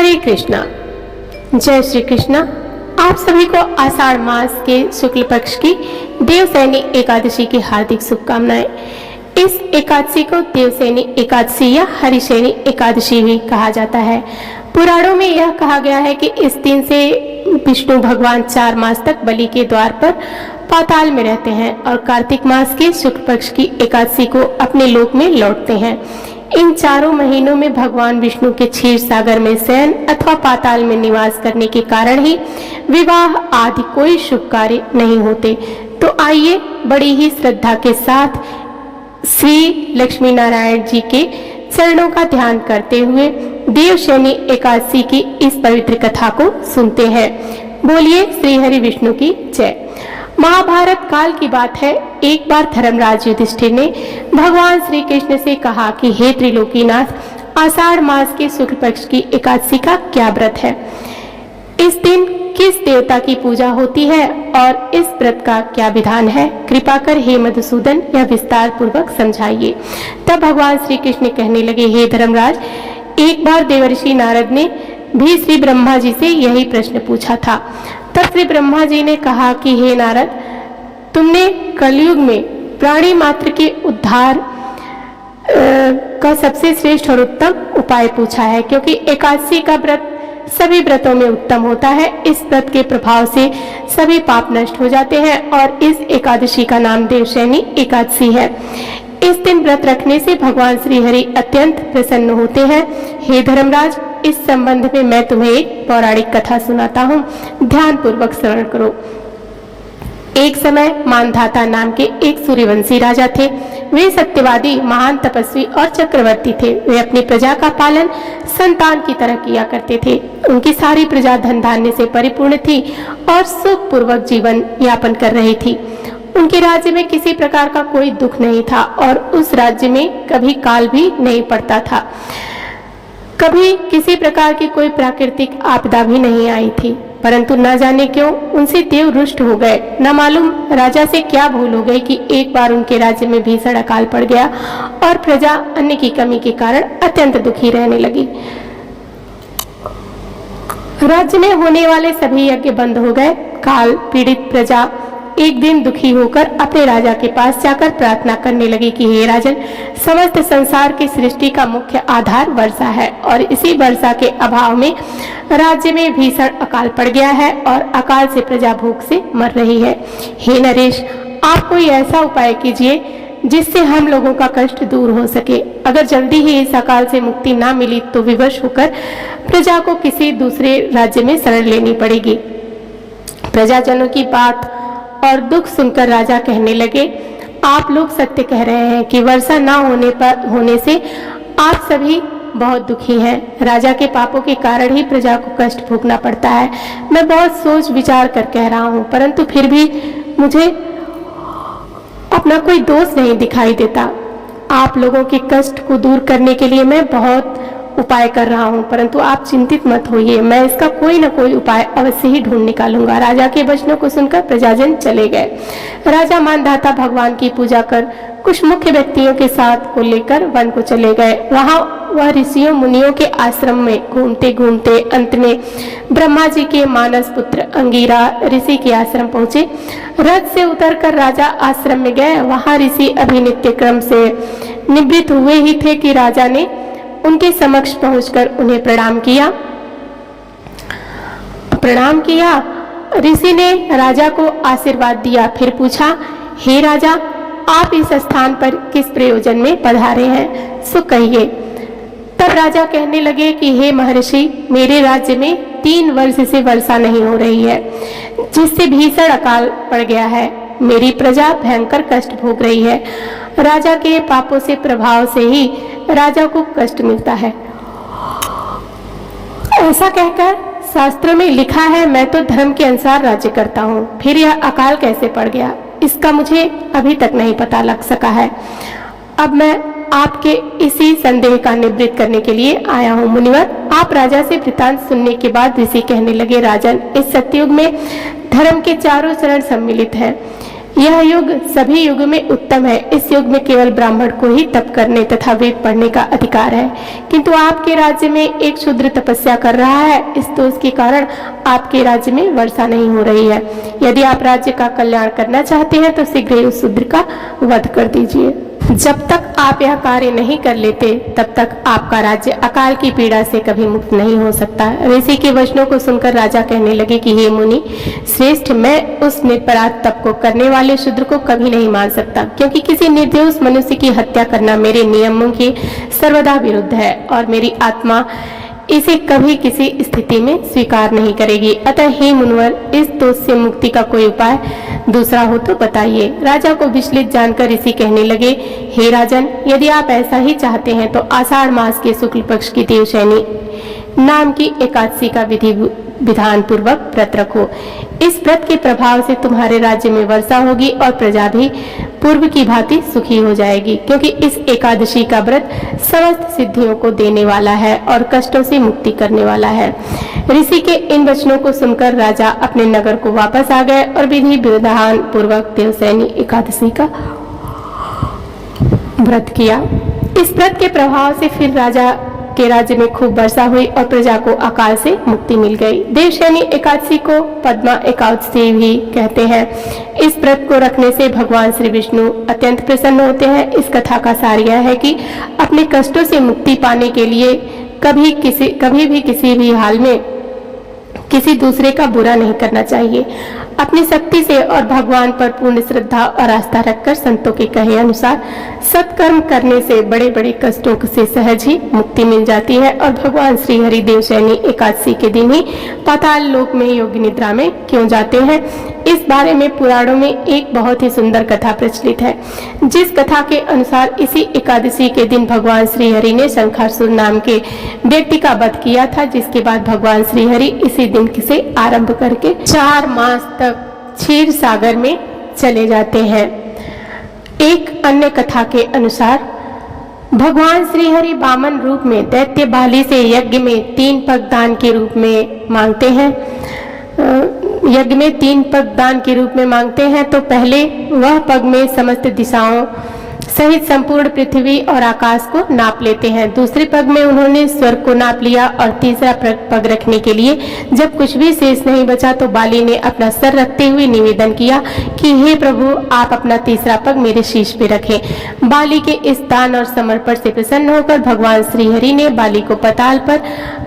हरे कृष्णा। जय श्री कृष्णा। आप सभी को आषाढ़ मास के शुक्ल पक्ष की देवसैनी एकादशी की हार्दिक शुभकामनाएं। इस एकादशी को देवसैनी एकादशी या हरिशैनी एकादशी भी कहा जाता है। पुराणों में यह कहा गया है कि इस दिन से विष्णु भगवान 4 मास तक बलि के द्वार पर पाताल में रहते हैं और कार्तिक मास के शुक्ल पक्ष की एकादशी को अपने लोक में लौटते हैं। इन 4 महीनों में भगवान विष्णु के क्षीर सागर में शयन अथवा पाताल में निवास करने के कारण ही विवाह आदि कोई शुभ कार्य नहीं होते। तो आइए बड़ी ही श्रद्धा के साथ श्री लक्ष्मी नारायण जी के चरणों का ध्यान करते हुए देवशैनी एकादशी की इस पवित्र कथा को सुनते हैं। बोलिए श्री हरि विष्णु की जय। महाभारत काल की बात है। एक बार धर्मराज युधिष्ठिर ने भगवान श्री कृष्ण से कहा कि हे त्रिलोकीनाथ, आषाढ़ मास के शुक्ल पक्ष की एकादशी का क्या व्रत है? इस दिन किस देवता की पूजा होती है और इस व्रत का क्या विधान है? कृपा कर हे मधुसूदन यह विस्तार पूर्वक समझाइए। तब भगवान श्री कृष्ण कहने लगे, हे धर्मराज, एक बार देवर्षि नारद ने भी श्री ब्रह्मा जी से यही प्रश्न पूछा था। तब श्री ब्रह्मा जी ने कहा कि हे नारद, तुमने कलयुग में प्राणी मात्र के उद्धार का सबसे श्रेष्ठ और उत्तम उपाय पूछा है, क्योंकि एकादशी का व्रत सभी व्रतों में उत्तम होता है। इस व्रत के प्रभाव से सभी पाप नष्ट हो जाते हैं और इस एकादशी का नाम देवशैनी एकादशी है। इस दिन व्रत रखने से भगवान श्री हरि अत्यंत प्रसन्न होते हैं। हे धर्मराज, इस संबंध में मैं तुम्हें एक पौराणिक कथा सुनाता हूँ, ध्यान पूर्वक श्रवण करो। एक समय मानधाता नाम के एक सूर्यवंशी राजा थे। वे सत्यवादी, महान तपस्वी और चक्रवर्ती थे। वे अपनी प्रजा का पालन संतान की तरह किया करते थे। उनकी सारी प्रजा धन धान्य से परिपूर्ण थी और सुखपूर्वक जीवन यापन कर रही थी। उनके राज्य में किसी प्रकार का कोई दुख नहीं था और उस राज्य में कभी काल भी नहीं पड़ता था। कभी किसी प्रकार की कोई प्राकृतिक आपदा भी नहीं आई थी। परंतु न जाने क्यों उनसे देव रुष्ट हो गए। न मालूम राजा से क्या भूल हो गई कि एक बार उनके राज्य में भीषण अकाल पड़ गया और प्रजा अन्न की कमी के कारण अत्यंत दुखी रहने लगी। राज्य में होने वाले सभी यज्ञ बंद हो गए। काल पीड़ित प्रजा एक दिन दुखी होकर अपने राजा के पास जाकर प्रार्थना करने लगी कि हे राजन, समस्त संसार की सृष्टि का मुख्य आधार वर्षा है और इसी वर्षा के अभाव में राज्य में भीषण अकाल पड़ गया है और अकाल से प्रजा भूख से मर रही है। हे नरेश, आप कोई ऐसा उपाय कीजिए जिससे हम लोगों का कष्ट दूर हो सके। अगर जल्दी ही इस अकाल से मुक्ति ना मिली तो विवश होकर प्रजा को किसी दूसरे राज्य में शरण लेनी पड़ेगी। प्रजाजनों की बात और दुख सुनकर राजा कहने लगे, आप लोग सत्य कह रहे हैं कि वर्षा ना होने से आप सभी बहुत दुखी हैं। राजा के पापों के कारण ही प्रजा को कष्ट भोगना पड़ता है। मैं बहुत सोच विचार कर कह रहा हूँ, परंतु फिर भी मुझे अपना कोई दोष नहीं दिखाई देता। आप लोगों के कष्ट को दूर करने के लिए मैं बहुत उपाय कर रहा हूँ, परंतु आप चिंतित मत होइए, मैं इसका कोई न कोई उपाय अवश्य ही ढूंढ निकालूंगा। राजा के वचनों को सुनकर प्रजाजन चले गए। राजा मानधाता भगवान की पूजा कर कुछ मुख्य व्यक्तियों के साथ को लेकर वन को चले गए। वहां वह ऋषियों मुनियों के आश्रम में घूमते घूमते अंत में ब्रह्मा जी के मानस पुत्र अंगिरा ऋषि के आश्रम पहुंचे। रथ से उतरकर राजा आश्रम में गए। वहां ऋषि अभी नित्य क्रम से निवृत्त हुए ही थे कि राजा ने उनके समक्ष पहुंचकर उन्हें प्रणाम किया। ऋषि ने राजा को आशीर्वाद दिया, फिर पूछा, हे राजा, आप इस स्थान पर किस प्रयोजन में पधारे हैं, सो कहिए। तब राजा कहने लगे कि हे महर्षि, मेरे राज्य में 3 वर्ष से वर्षा नहीं हो रही है, जिससे भीषण अकाल पड़ गया है। मेरी प्रजा भयंकर कष्ट भोग रही है। राजा के पापों से प्रभाव से ही राजा को कष्ट मिलता है। ऐसा कहकर शास्त्रों में लिखा है, मैं तो धर्म के अनुसार राज्य करता हूँ, फिर यह अकाल कैसे पड़ गया, इसका मुझे अभी तक नहीं पता लग सका है। अब मैं आपके इसी संदेह का निवृत्त करने के लिए आया हूँ। मुनिवर, आप राजा से वृतांत सुनने के बाद ऋषि कहने लगे, राजन, इस सतयुग में धर्म के चारों चरण सम्मिलित हैं। यह युग सभी युग में उत्तम है। इस युग में केवल ब्राह्मण को ही तप करने तथा वेद पढ़ने का अधिकार है, किंतु आपके राज्य में एक शूद्र तपस्या कर रहा है। इस दोष के कारण आपके राज्य में वर्षा नहीं हो रही है। यदि आप राज्य का कल्याण करना चाहते हैं तो शीघ्र ही उस शूद्र का वध कर दीजिए। जब तक आप यह कार्य नहीं कर लेते तब तक आपका राज्य अकाल की पीड़ा से कभी मुक्त नहीं हो सकता। ऋषि के वचनों को सुनकर राजा कहने लगे कि हे मुनि श्रेष्ठ, मैं उस निरपराध तप को करने वाले शूद्र को कभी नहीं मान सकता, क्योंकि किसी निर्दोष मनुष्य की हत्या करना मेरे नियमों के सर्वदा विरुद्ध है और मेरी आत्मा इसे कभी किसी स्थिति में स्वीकार नहीं करेगी। अतः हे मुनिवर, इस दोष से मुक्ति का कोई उपाय दूसरा हो तो बताइए। राजा को विचलित जानकर ऋषि कहने लगे, हे राजन, यदि आप ऐसा ही चाहते हैं तो आषाढ़ मास के शुक्ल पक्ष की देवशैनी नाम की एकादशी का विधान पूर्वक व्रत रखो। इस व्रत के प्रभाव से तुम्हारे राज्य में वर्षा होगी और प्रजा भी पूर्व की भांति सुखी हो जाएगी, क्योंकि इस एकादशी का व्रत समस्त सिद्धियों को देने वाला है और कष्टों से मुक्ति करने वाला है। ऋषि के इन वचनों को सुनकर राजा अपने नगर को वापस आ गए और विधि विधान पूर्वक देवशैनी एकादशी का व्रत किया। इस व्रत के प्रभाव से फिर राजा के राज्य में खूब वर्षा हुई और प्रजा को अकाल से मुक्ति मिल गई। देवशैनी एकादशी को पद्मा एकादशी भी कहते हैं। इस व्रत को रखने से भगवान श्री विष्णु अत्यंत प्रसन्न होते हैं। इस कथा का सार यह है कि अपने कष्टों से मुक्ति पाने के लिए कभी भी किसी भी हाल में किसी दूसरे का बुरा नहीं करना चाहिए। अपनी शक्ति से और भगवान पर पूर्ण श्रद्धा और आस्था रखकर संतों के कहे अनुसार सत्कर्म करने से बड़े बड़े कष्टों से सहज ही मुक्ति मिल जाती है और भगवान श्री हरि देवशैनी एकादशी के दिन ही पाताल लोक में योगी निद्रा में क्यों जाते हैं, इस बारे में पुराणों में एक बहुत ही सुंदर कथा प्रचलित है। जिस कथा के अनुसार इसी एकादशी के दिन भगवान श्री हरि ने शंखासुर नाम के व्यक्ति का वध किया था, जिसके बाद भगवान श्री हरि इसी दिन से आरंभ करके 4 मास तक क्षीर सागर में चले जाते हैं। एक अन्य कथा के अनुसार भगवान श्री हरि वामन रूप में दैत्य बाली से यज्ञ में 3 पग दान के रूप में मांगते हैं। यज्ञ में 3 पग दान के रूप में मांगते हैं तो पहले वह पग में समस्त दिशाओं सहित संपूर्ण पृथ्वी और आकाश को नाप लेते हैं। दूसरे पग में उन्होंने स्वर्ग को नाप लिया और तीसरा पग रखने के लिए जब कुछ भी शेष नहीं बचा तो बाली ने अपना सर रखते हुए निवेदन किया कि हे प्रभु, आप अपना तीसरा पग मेरे शीश पे रखें। बाली के इस दान और समर्पण से प्रसन्न होकर भगवान श्री हरि ने बाली को पाताल पर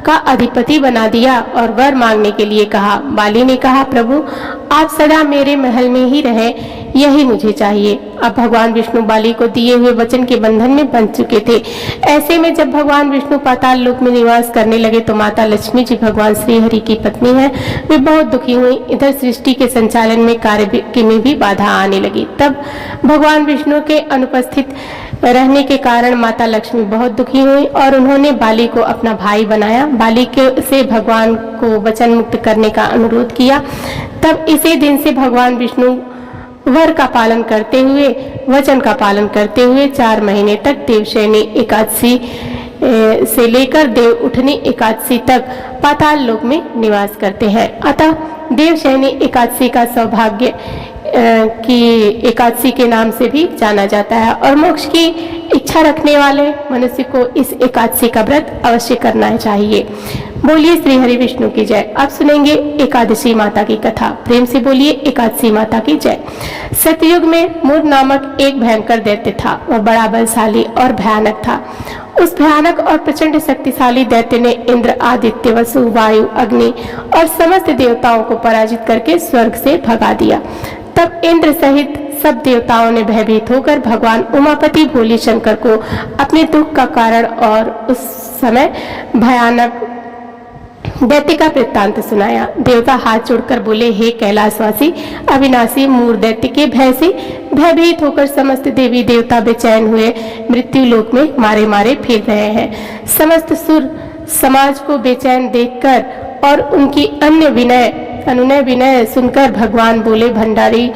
का अधिपति बना दिया और वर मांगने के लिए कहा। बाली ने कहा, प्रभु आप सदा मेरे महल में ही रहें, यही मुझे चाहिए। अब भगवान विष्णु बाली को दिए हुए वचन के बंधन में बंध चुके थे। ऐसे में जब भगवान विष्णु पाताल लोक में निवास करने लगे तो माता लक्ष्मी जी भगवान श्री हरि की पत्नी है, वे बहुत दुखी हुई। इधर सृष्टि के संचालन में कार्य में भी बाधा आने लगी। तब भगवान विष्णु के अनुपस्थित रहने के कारण माता लक्ष्मी बहुत दुखी हुई और उन्होंने बाली को अपना भाई बनाया। बाली के से भगवान को वचन मुक्त करने का अनुरोध किया। तब इसी दिन से भगवान विष्णु वर का पालन करते हुए वचन का पालन करते हुए 4 महीने तक देवशैनी एकादशी से लेकर देव उठनी एकादशी तक पाताल लोक में निवास करते हैं। अतः देवशैनी एकादशी का सौभाग्य की एकादशी के नाम से भी जाना जाता है और मोक्ष की इच्छा रखने वाले मनुष्य को इस एकादशी का व्रत अवश्य करना चाहिए। बोलिए श्री हरि विष्णु की जय। अब सुनेंगे एकादशी माता की कथा। प्रेम से बोलिए एकादशी माता की जय। सतयुग में मूर नामक एक भयंकर दैत्य था। वह बड़ा बलशाली और भयानक था। उस भयानक और प्रचंड शक्तिशाली दैत्य ने इंद्र, आदित्य, वसु, वायु, अग्नि और समस्त देवताओं को पराजित करके स्वर्ग से भगा दिया। तब इंद्र सहित सब देवताओं ने भयभीत होकर भगवान उमापति भोले शंकर को अपने दुख का कारण और उस समय भयानक दैत्य का वृत्तांत सुनाया। देवता हाथ जोड़कर बोले, हे कैलाशवासी अविनाशी मूर दैत्य के भय से भयभीत होकर समस्त देवी देवता बेचैन हुए मृत्यु लोक में मारे मारे फिर रहे हैं। समस्त सुर समाज को बेचैन देखकर और उनकी अनुनय विनय सुनकर भगवान बोले, भंडारी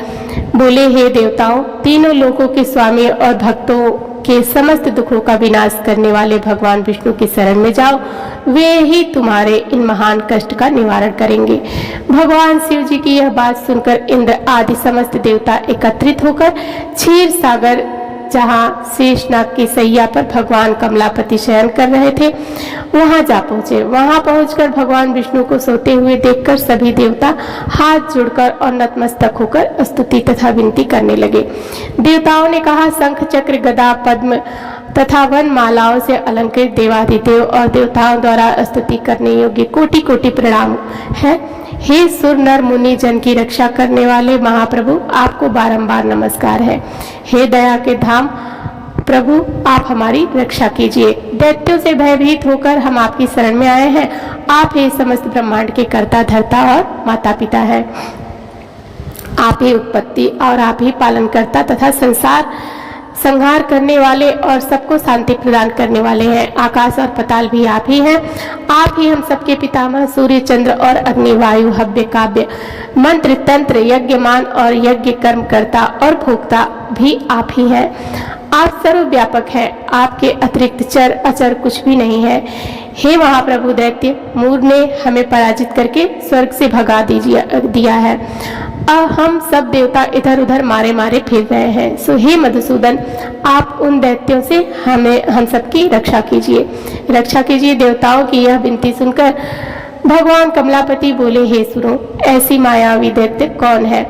बोले, हे देवताओं, तीनों लोकों के स्वामी और भक्तों के समस्त दुखों का विनाश करने वाले भगवान विष्णु की शरण में जाओ, वे ही तुम्हारे इन महान कष्ट का निवारण करेंगे। भगवान शिव जी की यह बात सुनकर इंद्र आदि समस्त देवता एकत्रित होकर क्षीर सागर, जहाँ शेषनाग की सैया पर भगवान कमलापति शयन कर रहे थे, वहां जा पहुंचे। वहां पहुंचकर भगवान विष्णु को सोते हुए देखकर सभी देवता हाथ जोड़कर और नतमस्तक होकर स्तुति तथा विनती करने लगे। देवताओं ने कहा, शंख चक्र गदा पद्म तथा वन मालाओं से अलंकृत देवाधिदेव और देवताओं द्वारा स्तुति करने योग्य कोटि कोटि प्रणाम है। हे सुर नर मुनि जन की रक्षा करने वाले महाप्रभु, आपको बारंबार नमस्कार है। हे दया के धाम प्रभु, आप हमारी रक्षा कीजिए। दैत्यों से भयभीत होकर हम आपकी शरण में आए हैं। आप ही समस्त ब्रह्मांड के कर्ता धर्ता और माता पिता हैं। आप ही उत्पत्ति और आप ही पालन करता तथा संहार करने वाले और सबको शांति प्रदान करने वाले हैं। आकाश और पताल भी आप ही हैं। आप ही हम सबके पितामह सूर्य चंद्र और अग्नि वायु हव्य काव्य मंत्र तंत्र यज्ञमान और यज्ञ कर्म करता और भोक्ता भी आप ही हैं। आप सर्वव्यापक हैं। आपके अतिरिक्त चर अचर कुछ भी नहीं है। हे महाप्रभु, दैत्य मूर ने हमें पराजित करके स्वर्ग से भगा दिया है। अब हम सब देवता इधर उधर मारे मारे फिर रहे हैं। सो हे मधुसूदन, आप उन दैत्यों से हम सबकी रक्षा कीजिए, रक्षा कीजिए। देवताओं की यह विनती सुनकर भगवान कमलापति बोले, हे सुरो, ऐसी मायावी दैत्य कौन है?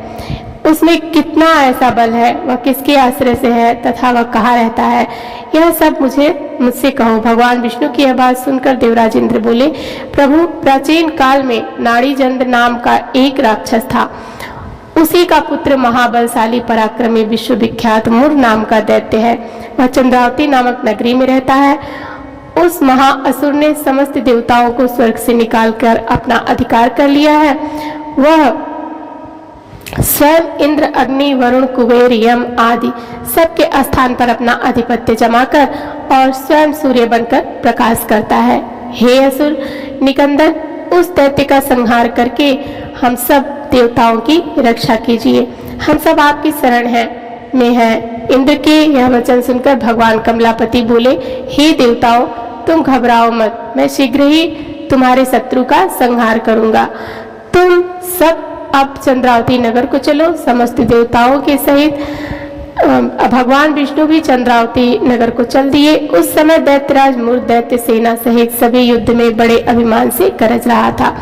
उसमें कितना ऐसा बल है? वह किसके आश्रय से है तथा वह कहाँ रहता है? यह सब मुझसे कहो। भगवान विष्णु की यह बात सुनकर देवराज इंद्र बोले, प्रभु, प्राचीन काल में नाड़ीजंद नाम का एक राक्षस था। उसी का पुत्र महाबलशाली पराक्रमी विश्वविख्यात मुर नाम का दैत्य है। वह चंद्रावती नामक नगरी में रहता है। उस महाअसुर ने समस्त देवताओं को स्वर्ग से निकालकर अपना अधिकार कर लिया है। वह स्वयं इंद्र अग्नि वरुण कुबेर यम आदि सबके स्थान पर अपना आधिपत्य जमाकर और स्वयं सूर्य बनकर प्रकाश करता है। हे असुर निकंदन, उस दैत्य का संहार करके हम सब देवताओं की रक्षा कीजिए। हम सब आपकी शरण में हैं। इंद्र के यह वचन सुनकर भगवान कमलापति बोले, हे देवताओं, तुम घबराओ मत, मैं शीघ्र ही तुम्हारे शत्रु का संहार करूंगा। तुम सब अब चंद्रावती नगर को चलो। समस्त देवताओं के सहित भगवान विष्णु भी चंद्रावती नगर को चल दिए। उस समय दैत्यराज मूर दैत्य सेना सहित सभी युद्ध में बड़े अभिमान से गरज रहा था।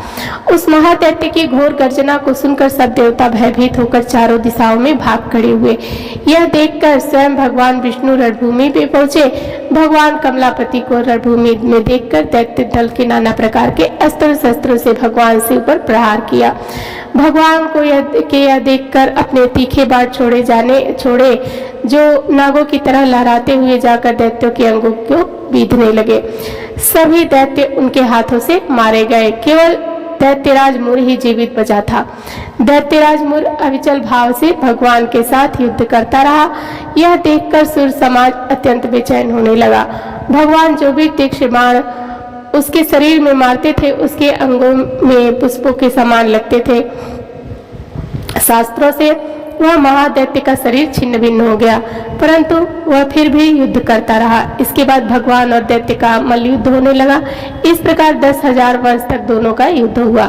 उस महादैत्य की घोर गर्जना को सुनकर सब देवता भयभीत होकर चारों दिशाओं में भाग खड़े हुए। यह देखकर स्वयं भगवान विष्णु रणभूमि पे पहुंचे। भगवान कमलापति को रणभूमि में देखकर दैत्य दल के नाना प्रकार के अस्त्र शस्त्रों से भगवान शिव पर प्रहार किया। भगवान को यह देखकर अपने तीखे बाण छोड़े जो नागों की तरह लहराते हुए जाकर दैत्यों के अंगों को बीधने लगे। सभी दैत्य उनके हाथों से मारे गए। केवल दैत्यराज मूर ही जीवित बचा था। दैत्यराज मूर अविचल भाव से भगवान के साथ युद्ध करता रहा। यह देखकर सुर समाज अत्यंत बेचैन होने लगा। भगवान जो भी तीक्ष्ण बाण उसके शरीर में मारते थे, उसके अंगों में पुष्पों के समान लगते थे। शास्त्रों से वह महादैत्य का शरीर छिन्न भिन्न हो गया, परंतु वह फिर भी युद्ध करता रहा। इसके बाद भगवान और दैत्य का मल्लयुद्ध होने लगा। इस प्रकार 10,000 वर्ष तक दोनों का युद्ध हुआ,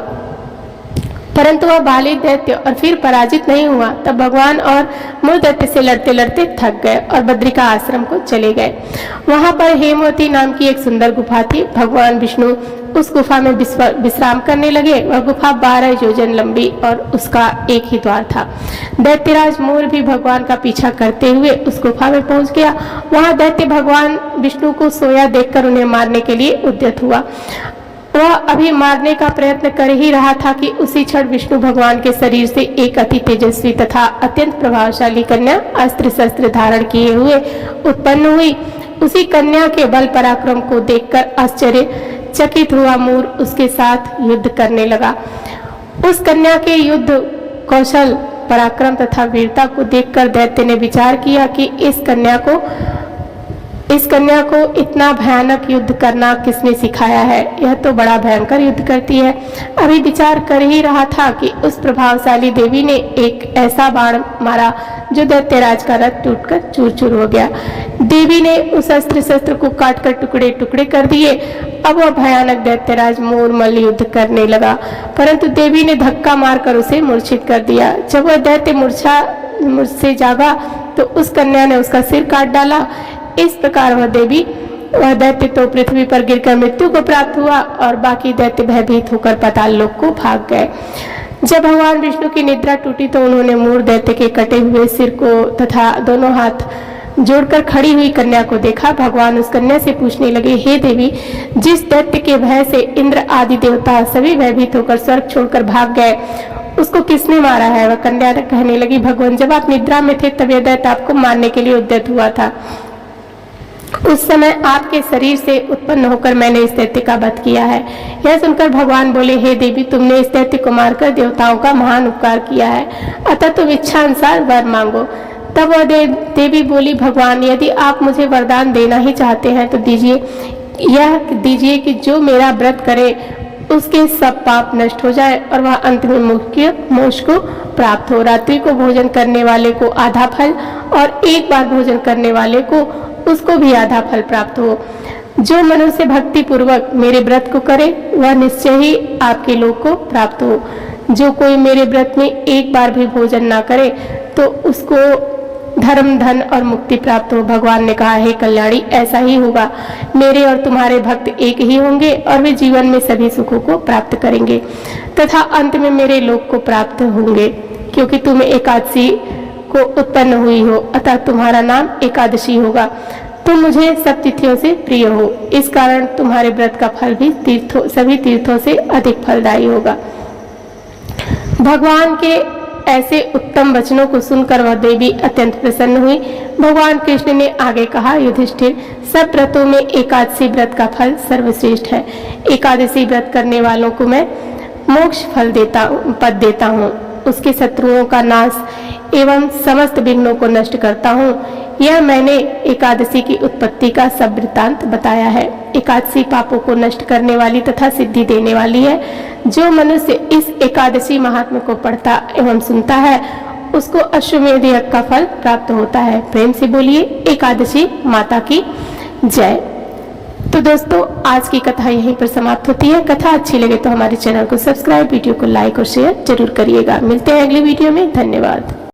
परंतु वह बाली दैत्य और फिर पराजित नहीं हुआ। तब भगवान और मूर दैत्य से लड़ते लड़ते थक गए और बद्रिका आश्रम को चले गए। वहां पर हेमवती नाम की एक सुंदर गुफा थी। भगवान विष्णु उस गुफा में विश्राम करने लगे। वह गुफा 12 योजन लंबी और उसका एक ही द्वार था। दैत्यराज मूर भी भगवान का पीछा करते हुए उस गुफा में पहुंच गया। वहां दैत्य भगवान विष्णु को सोया देखकर उन्हें मारने के लिए उद्यत हुआ। वह अभी मारने का प्रयत्न कर ही रहा था कि उसी क्षण विष्णु भगवान के शरीर से एक अति तेजस्वी तथा अत्यंत प्रभावशाली कन्या अस्त्र शस्त्र धारण किए हुए उत्पन्न हुई। उसी कन्या के बल पराक्रम को देखकर आश्चर्यचकित हुआ मूर उसके साथ युद्ध करने लगा। उस कन्या के युद्ध कौशल पराक्रम तथा वीरता को देखकर दैत्य ने विचार किया कि इस कन्या को इस कन्या को इतना भयानक युद्ध करना किसने सिखाया है? यह तो बड़ा भयंकर युद्ध करती है। अभी विचार कर ही रहा था कि उस प्रभावशाली देवी ने एक ऐसा बाण मारा जो दैत्यराज का रथ टूटकर चूर चूर हो गया। देवी ने उस अस्त्र शस्त्र को काटकर टुकड़े टुकड़े कर दिए। अब वह भयानक दैत्यराज मोर मल्ल युद्ध करने लगा, परंतु देवी ने धक्का मारकर उसे मूर्छित कर दिया। जब वह दैत्य मुझसे जागा तो उस कन्या ने उसका सिर काट डाला। इस प्रकार वह दैत्य तो पृथ्वी पर गिरकर मृत्यु को प्राप्त हुआ और बाकी दैत्य भयभीत होकर पाताल लोक को भाग गए। जब भगवान विष्णु की निद्रा टूटी तो उन्होंने मूर दैत्य के कटे हुए सिर को तथा दोनों हाथ जोड़कर खड़ी हुई कन्या को देखा। भगवान उस कन्या से पूछने लगे, हे देवी, जिस दैत्य के भय से इंद्र आदि देवता सभी भयभीत होकर स्वर्ग छोड़कर भाग गए, उसको किसने मारा है? वह कन्या कहने लगी, भगवान, जब आप निद्रा में थे तब यह दैत्य आपको मारने के लिए उद्यत हुआ था। उस समय आपके शरीर से उत्पन्न होकर मैंने इस दैत्य का वध किया है। यह सुनकर भगवान बोले, हे देवी, तुमने इस दैत्य को मारकर देवताओं का महान उपकार किया है, अतः तुम इच्छा अनुसार वर मांगो। तब वह देवी बोली, भगवान, यदि आप मुझे वरदान देना ही चाहते हैं तो दीजिए। यह दीजिए कि जो मेरा व्रत करे उसके सब पाप नष्ट हो जाए और वह अंत में मोक्ष को प्राप्त हो। रात्रि को भोजन करने वाले को आधा फल और एक बार भोजन करने वाले को उसको भी आधा फल प्राप्त हो। जो मनुष्य भक्ति पूर्वक मेरे व्रत को करे वह निश्चय ही आपके लोक को प्राप्त हो। जो कोई मेरे व्रत में एक बार भी भोजन ना करे तो उसको धर्म, धन और मुक्ति प्राप्त हो। भगवान ने कहा, हे कल्याणी, ऐसा ही होगा। मेरे और तुम्हारे भक्त एक ही होंगे और वे जीवन में सभी सुखों को प्राप्त करेंगे तथा अंत में मेरे लोक को प्राप्त होंगे। क्योंकि तुम एकादशी को उत्पन्न हुई हो अतः तुम्हारा नाम एकादशी होगा। तुम मुझे सब तिथियों से प्रिय हो, इस कारण तुम्हारे व्रत का फल भी सभी तीर्थों से अधिक फलदायी होगा। भगवान के ऐसे उत्तम वचनों को सुनकर वह देवी अत्यंत प्रसन्न हुई। भगवान कृष्ण ने आगे कहा, युधिष्ठिर, सब व्रतों में एकादशी व्रत का फल सर्वश्रेष्ठ है। एकादशी व्रत करने वालों को मैं मोक्ष पद देता हूँ, उसके शत्रुओं का नाश एवं समस्त विघ्नों को नष्ट करता हूँ। यह मैंने एकादशी की उत्पत्ति का सब वृत्तांत बताया है। एकादशी पापों को नष्ट करने वाली तथा सिद्धि देने वाली है। जो मनुष्य इस एकादशी महात्म्य को पढ़ता एवं सुनता है उसको अश्वमेध यज्ञ का फल प्राप्त होता है। प्रेम से बोलिए एकादशी माता की जय। तो दोस्तों, आज की कथा यहीं पर समाप्त होती है। कथा अच्छी लगे तो हमारे चैनल को सब्सक्राइब, वीडियो को लाइक और शेयर जरूर करिएगा। मिलते हैं अगली वीडियो में। धन्यवाद।